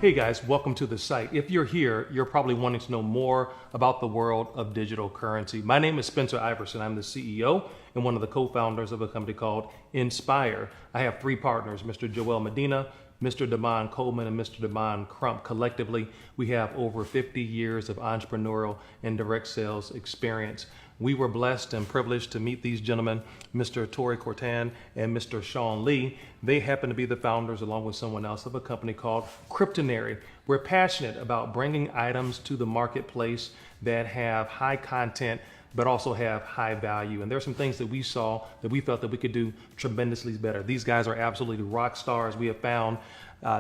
Hey guys, welcome to the site. If you're here, you're probably wanting to know more about the world of digital currency. My name is Spencer Iverson. I'm the CEO and one of the co-founders of a company called Inspire. I have three partners, Mr. Joel Medina, Mr. Damon Coleman, and Mr. Damon Crump. Collectively, we have over 50 years of entrepreneurial and direct sales experience. We were blessed and privileged to meet these gentlemen, Mr. Tory Cortan and Mr. Sean Lee. They happen to be the founders, along with someone else, of a company called Cryptonary. We're passionate about bringing items to the marketplace that have high content, but also have high value. And there are some things that we saw that we felt that we could do tremendously better. These guys are absolutely rock stars. We have found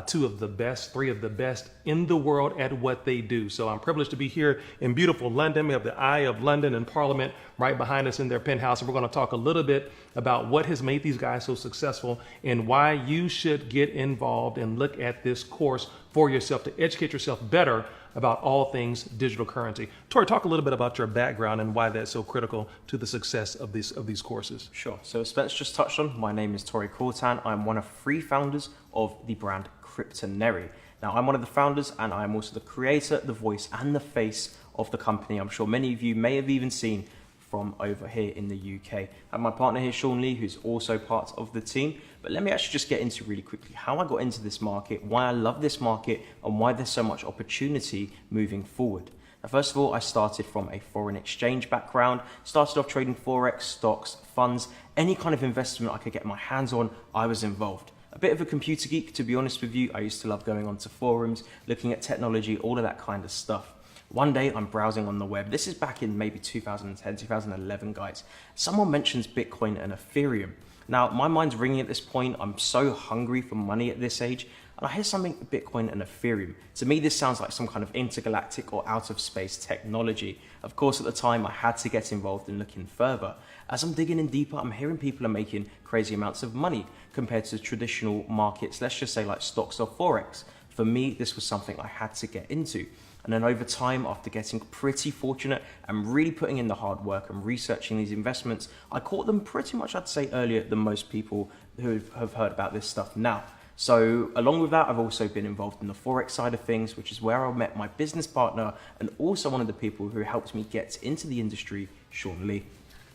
three of the best in the world at what they do. So I'm privileged to be here in beautiful London. We have the Eye of London and Parliament right behind us in their penthouse. And we're going to talk a little bit about what has made these guys so successful and why you should get involved and look at this course for yourself to educate yourself better about all things digital currency. Tori, talk a little bit about your background and why that's so critical to the success of these courses. Sure. So as Spence just touched on, my name is Tory Cortan. I'm one of three founders of the brand Cryptonary. Now, I'm one of the founders and I'm also the creator, the voice and the face of the company. I'm sure many of you may have even seen from over here in the UK. I have my partner here, Sean Lee, who's also part of the team. But let me actually just get into really quickly how I got into this market, why I love this market, and why there's so much opportunity moving forward. Now, first of all, I started from a foreign exchange background, started off trading Forex, stocks, funds, any kind of investment I could get my hands on, I was involved. A bit of a computer geek, to be honest with you. I used to love going onto forums, looking at technology, all of that kind of stuff. One day I'm browsing on the web. This is back in maybe 2010, 2011, guys. Someone mentions Bitcoin and Ethereum. Now, my mind's ringing at this point. I'm so hungry for money at this age. And I hear something Bitcoin and Ethereum. To me, this sounds like some kind of intergalactic or out of space technology. Of course, at the time, I had to get involved in looking further. As I'm digging in deeper, I'm hearing people are making crazy amounts of money compared to traditional markets, let's just say like stocks or Forex. For me, this was something I had to get into. And then over time, after getting pretty fortunate and really putting in the hard work and researching these investments, I caught them pretty much, I'd say, earlier than most people who have heard about this stuff now. So along with that, I've also been involved in the Forex side of things, which is where I met my business partner and also one of the people who helped me get into the industry, Sean Lee.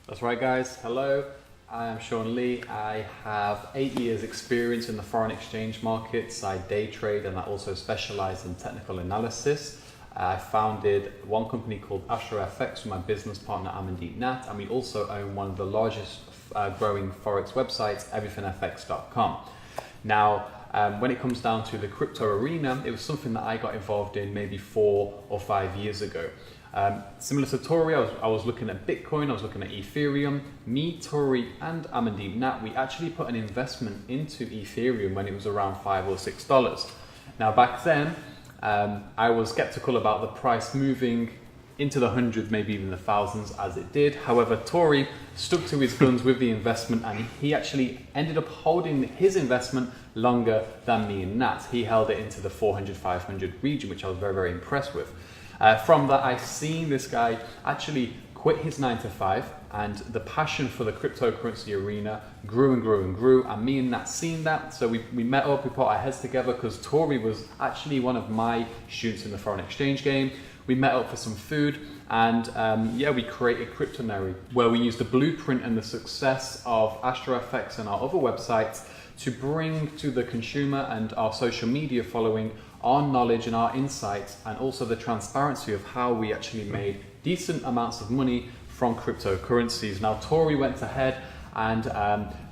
That's right, guys. Hello, I am Sean Lee. I have 8 years experience in the foreign exchange markets. I day trade and I also specialize in technical analysis. I founded one company called AstroFX with my business partner Amandeep Nat, and we also own one of the largest growing Forex websites, everythingfx.com. Now, when it comes down to the crypto arena, it was something that I got involved in maybe 4 or 5 years ago. Similar to Tory, I was looking at Bitcoin, I was looking at Ethereum. Me, Tory and Amandeep Nat, we actually put an investment into Ethereum when it was around $5 or $6. Now back then, I was skeptical about the price moving into the hundreds, maybe even the thousands as it did. However, Tory stuck to his guns with the investment and he actually ended up holding his investment longer than me and Nat. He held it into the 400, 500 region, which I was very, very impressed with. From that, I seen this guy actually quit his 9-to-5 and the passion for the cryptocurrency arena grew and grew and grew, and me and Nat seen that, so we met up, we put our heads together because Tory was actually one of my students in the foreign exchange game. We met up for some food and we created Cryptonary, where we used the blueprint and the success of AstroFX and our other websites to bring to the consumer and our social media following our knowledge and our insights, and also the transparency of how we actually made decent amounts of money from cryptocurrencies. Now, Tory went ahead and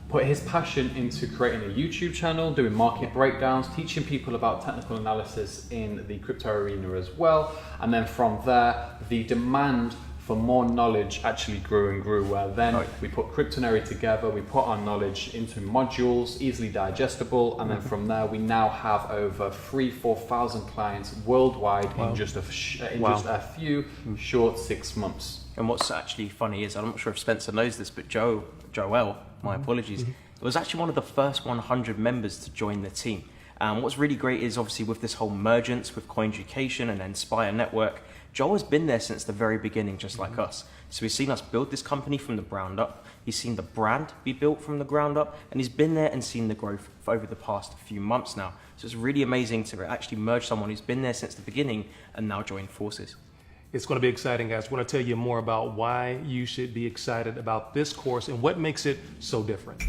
put his passion into creating a YouTube channel, doing market breakdowns, teaching people about technical analysis in the crypto arena as well. And then from there, the demand for more knowledge actually grew and grew, where then we put Cryptonary together, we put our knowledge into modules, easily digestible, and then from there we now have over 3,000-4,000 clients worldwide in just a few short 6 months. And what's actually funny is, I'm not sure if Spencer knows this, but Joel, my apologies, was actually one of the first 100 members to join the team. What's really great is obviously with this whole mergence with COINDUCATION and Inspire Network, Joel has been there since the very beginning, just like us. So he's seen us build this company from the ground up. He's seen the brand be built from the ground up, and he's been there and seen the growth for over the past few months now. So it's really amazing to actually merge someone who's been there since the beginning and now join forces. It's going to be exciting, guys. We're going to tell you more about why you should be excited about this course and what makes it so different.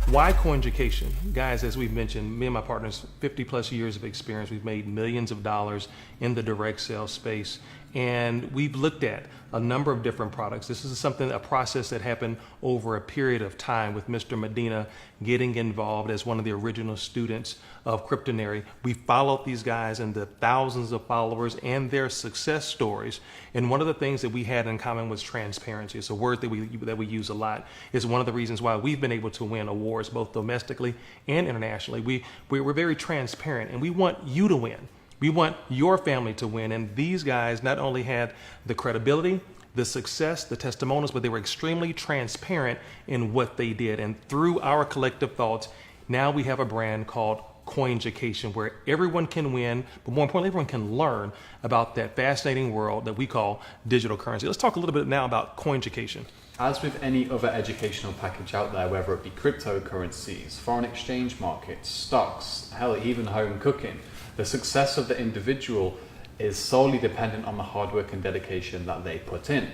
Why COINDUCATION? Guys, as we've mentioned, me and my partners, 50 plus years of experience. We've made millions of dollars in the direct sales space, and we've looked at a number of different products. This is a process that happened over a period of time with Mr. Medina getting involved as one of the original students of Cryptonary. We followed these guys and the thousands of followers and their success stories. And one of the things that we had in common was transparency. It's a word that we use a lot. It's one of the reasons why we've been able to win awards both domestically and internationally. We're very transparent, and we want you to win. We want your family to win. And these guys not only had the credibility, the success, the testimonials, but they were extremely transparent in what they did. And through our collective thoughts, now we have a brand called COINDUCATION, where everyone can win, but more importantly, everyone can learn about that fascinating world that we call digital currency. Let's talk a little bit now about COINDUCATION. As with any other educational package out there, whether it be cryptocurrencies, foreign exchange markets, stocks, hell, even home cooking, the success of the individual is solely dependent on the hard work and dedication that they put in.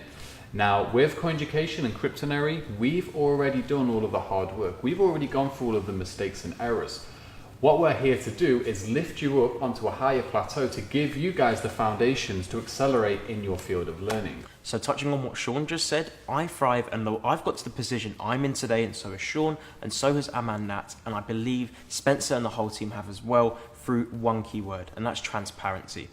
Now, with COINDUCATION and Cryptonary, we've already done all of the hard work. We've already gone through all of the mistakes and errors. What we're here to do is lift you up onto a higher plateau to give you guys the foundations to accelerate in your field of learning. So touching on what Sean just said, I thrive, and I've got to the position I'm in today, and so has Sean, and so has Aman Nat, and I believe Spencer and the whole team have as well, through one key word, and that's transparency.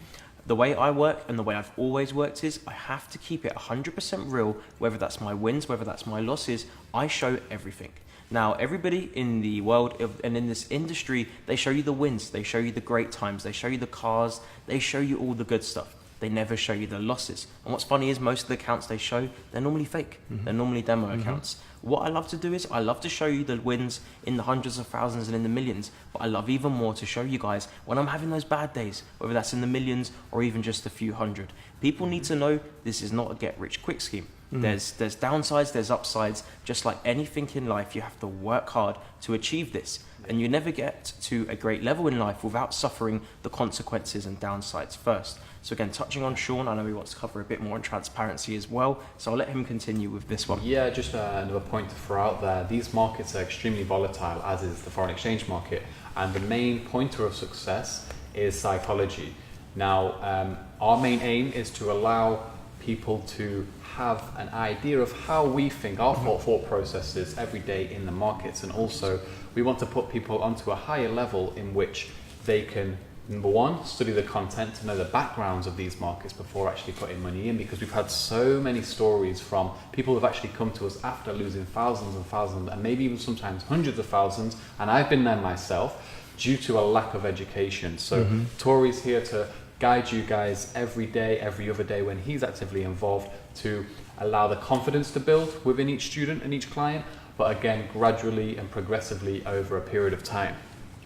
The way I work and the way I've always worked is I have to keep it 100% real, whether that's my wins, whether that's my losses. I show everything. Now, everybody in the world and in this industry, they show you the wins, they show you the great times, they show you the cars, they show you all the good stuff. They never show you the losses. And what's funny is most of the accounts they show, they're normally fake. They're normally demo accounts. What I love to do is I love to show you the wins in the hundreds of thousands and in the millions, but I love even more to show you guys when I'm having those bad days, whether that's in the millions or even just a few hundred. People need to know this is not a get-rich-quick scheme. There's downsides, there's upsides. Just like anything in life, you have to work hard to achieve this. And you never get to a great level in life without suffering the consequences and downsides first. So again, touching on Sean, I know he wants to cover a bit more on transparency as well. So I'll let him continue with this one. Yeah, just another point to throw out there. These markets are extremely volatile, as is the foreign exchange market. And the main pointer of success is psychology. Now, our main aim is to allow people to have an idea of how we think, our thought processes every day in the markets. And also, we want to put people onto a higher level in which they can, number one, study the content to know the backgrounds of these markets before actually putting money in, because we've had so many stories from people who've actually come to us after losing thousands and thousands and maybe even sometimes hundreds of thousands, and I've been there myself, due to a lack of education. So Tori's here to guide you guys every day, every other day when he's actively involved, to allow the confidence to build within each student and each client, but again, gradually and progressively over a period of time.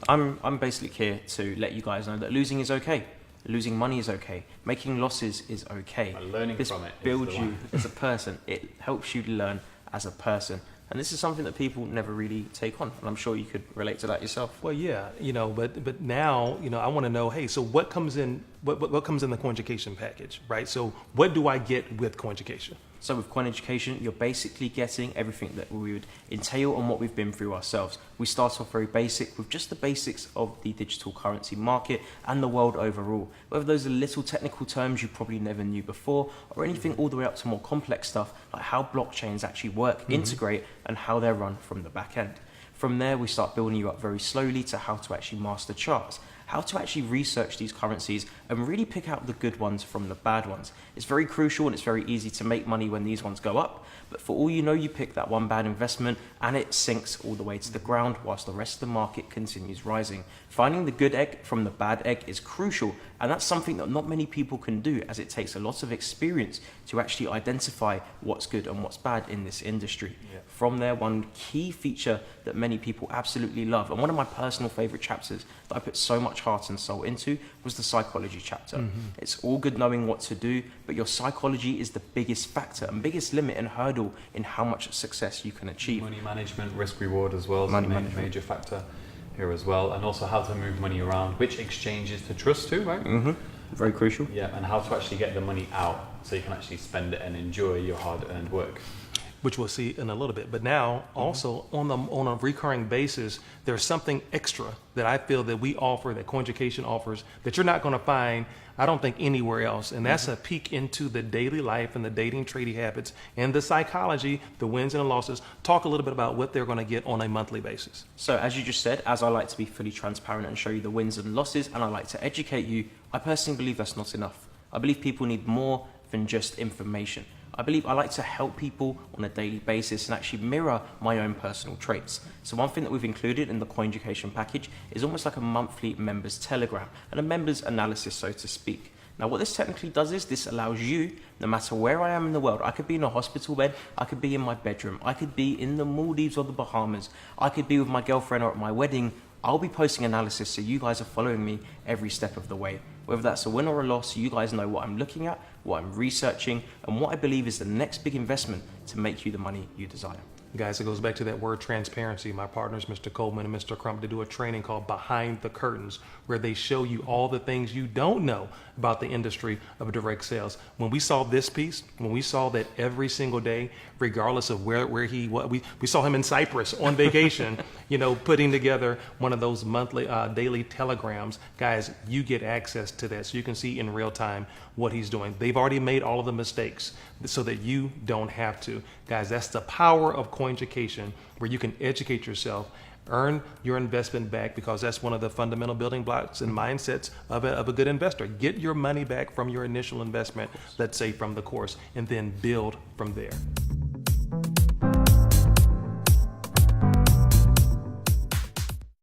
I'm basically here to let you guys know that losing is okay. Losing money is okay. Making losses is okay. And learning this from it builds you as a person. It helps you learn as a person. And this is something that people never really take on. And I'm sure you could relate to that yourself. Well, yeah, but now, I want to know, hey, so what comes in the COINDUCATION package, right? So what do I get with COINDUCATION? So with COINDUCATION, you're basically getting everything that we would entail on what we've been through ourselves. We start off very basic with just the basics of the digital currency market and the world overall. Whether those are little technical terms you probably never knew before, or anything all the way up to more complex stuff, like how blockchains actually work, integrate, and how they're run from the back end. From there, we start building you up very slowly to how to actually master charts, how to actually research these currencies and really pick out the good ones from the bad ones. It's very crucial and it's very easy to make money when these ones go up, but for all you know, you pick that one bad investment and it sinks all the way to the ground whilst the rest of the market continues rising. Finding the good egg from the bad egg is crucial, and that's something that not many people can do, as it takes a lot of experience to actually identify what's good and what's bad in this industry. Yeah. From there, one key feature that many people absolutely love, and one of my personal favorite chapters that I put so much much heart and soul into was the psychology chapter. It's all good knowing what to do, but your psychology is the biggest factor and biggest limit and hurdle in how much success you can achieve. Money management, risk reward as well is a major factor here as well, and also how to move money around, which exchanges to trust to, right? Very crucial. Yeah, and how to actually get the money out so you can actually spend it and enjoy your hard-earned work. Which we'll see in a little bit. But now, also on a recurring basis, there's something extra that I feel that we offer, that COINDUCATION offers, that you're not going to find, I don't think, anywhere else. And that's a peek into the daily life and the dating trading habits and the psychology, the wins and the losses. Talk a little bit about what they're going to get on a monthly basis. So as you just said, as I like to be fully transparent and show you the wins and losses, and I like to educate you, I personally believe that's not enough. I believe people need more than just information. I believe I like to help people on a daily basis and actually mirror my own personal traits. So one thing that we've included in the COINDUCATION package is almost like a monthly members telegram and a members analysis, so to speak. Now what this technically does is this allows you, no matter where I am in the world, I could be in a hospital bed, I could be in my bedroom, I could be in the Maldives or the Bahamas, I could be with my girlfriend or at my wedding, I'll be posting analysis so you guys are following me every step of the way. Whether that's a win or a loss, you guys know what I'm looking at, what I'm researching, and what I believe is the next big investment to make you the money you desire. Guys, it goes back to that word transparency. My partners, Mr. Coleman and Mr. Crump, they do a training called Behind the Curtains, where they show you all the things you don't know about the industry of direct sales. When we saw this piece, when we saw that every single day, regardless of where we saw him in Cyprus on vacation, putting together one of those monthly, daily telegrams. Guys, you get access to that so you can see in real time what he's doing. They've already made all of the mistakes so that you don't have to. Guys, that's the power of COINDUCATION, where you can educate yourself, earn your investment back, because that's one of the fundamental building blocks and mindsets of a good investor. Get your money back from your initial investment, let's say from the course, and then build from there.